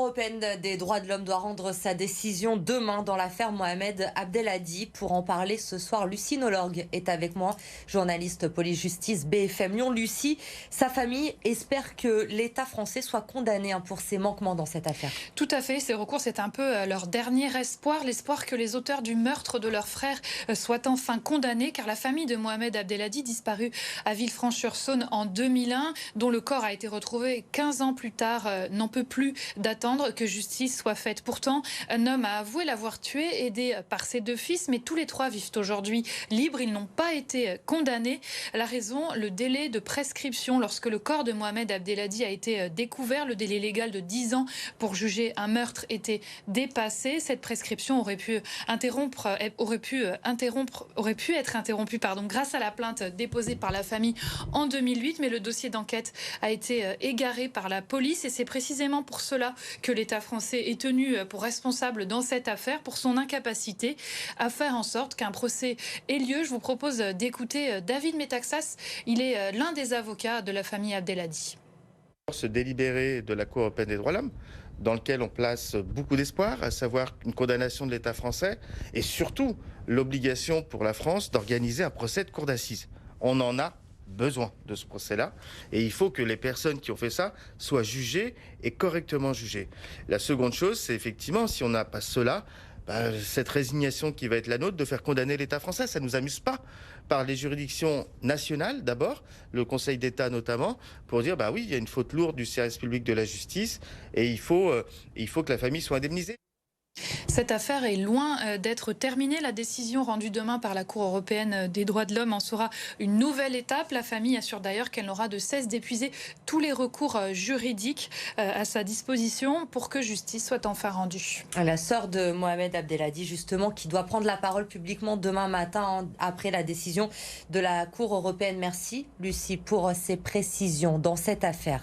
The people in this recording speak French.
européenne des droits de l'homme doit rendre sa décision demain dans l'affaire Mohamed Abdelhadi. Pour en parler ce soir, Lucie Nolorgue est avec moi, journaliste police-justice BFM Lyon. Lucie, sa famille espère que l'État français soit condamné pour ses manquements dans cette affaire. Tout à fait, ces recours, c'est un peu leur dernier espoir, l'espoir que les auteurs du meurtre de leur frère soient enfin condamnés, car la famille de Mohamed Abdelhadi, disparu à Villefranche-sur-Saône en 2001, dont le corps a été retrouvé 15 ans plus tard, n'en peut plus d'attendre que justice soit faite. Pourtant, un homme a avoué l'avoir tué, aidé par ses deux fils, mais tous les trois vivent aujourd'hui libres. Ils n'ont pas été condamnés. La raison, le délai de prescription. Lorsque le corps de Mohamed Abdelhadi a été découvert, le délai légal de 10 ans pour juger un meurtre était dépassé. Cette prescription aurait pu être interrompue grâce à la plainte déposée par la famille en 2008, mais le dossier d'enquête a été égaré par la police et c'est précisément pour cela que l'État français est tenu pour responsable dans cette affaire, pour son incapacité à faire en sorte qu'un procès ait lieu. Je vous propose d'écouter David Metaxas. Il est l'un des avocats de la famille Abdelhadi. Ce délibéré de la Cour européenne des droits de l'homme, dans lequel on place beaucoup d'espoir, à savoir une condamnation de l'État français et surtout l'obligation pour la France d'organiser un procès de cour d'assises. On en a besoin de ce procès-là et il faut que les personnes qui ont fait ça soient jugées et correctement jugées. La seconde chose, c'est effectivement, si on n'a pas cela, cette résignation qui va être la nôtre de faire condamner l'État français, ça ne nous amuse pas, par les juridictions nationales d'abord, le Conseil d'État notamment, pour dire oui, il y a une faute lourde du service public de la justice et il faut que la famille soit indemnisée. Cette affaire est loin d'être terminée. La décision rendue demain par la Cour européenne des droits de l'homme en sera une nouvelle étape. La famille assure d'ailleurs qu'elle n'aura de cesse d'épuiser tous les recours juridiques à sa disposition pour que justice soit enfin rendue. La sœur de Mohamed Abdelhadi, justement, qui doit prendre la parole publiquement demain matin après la décision de la Cour européenne. Merci, Lucie, pour ces précisions dans cette affaire.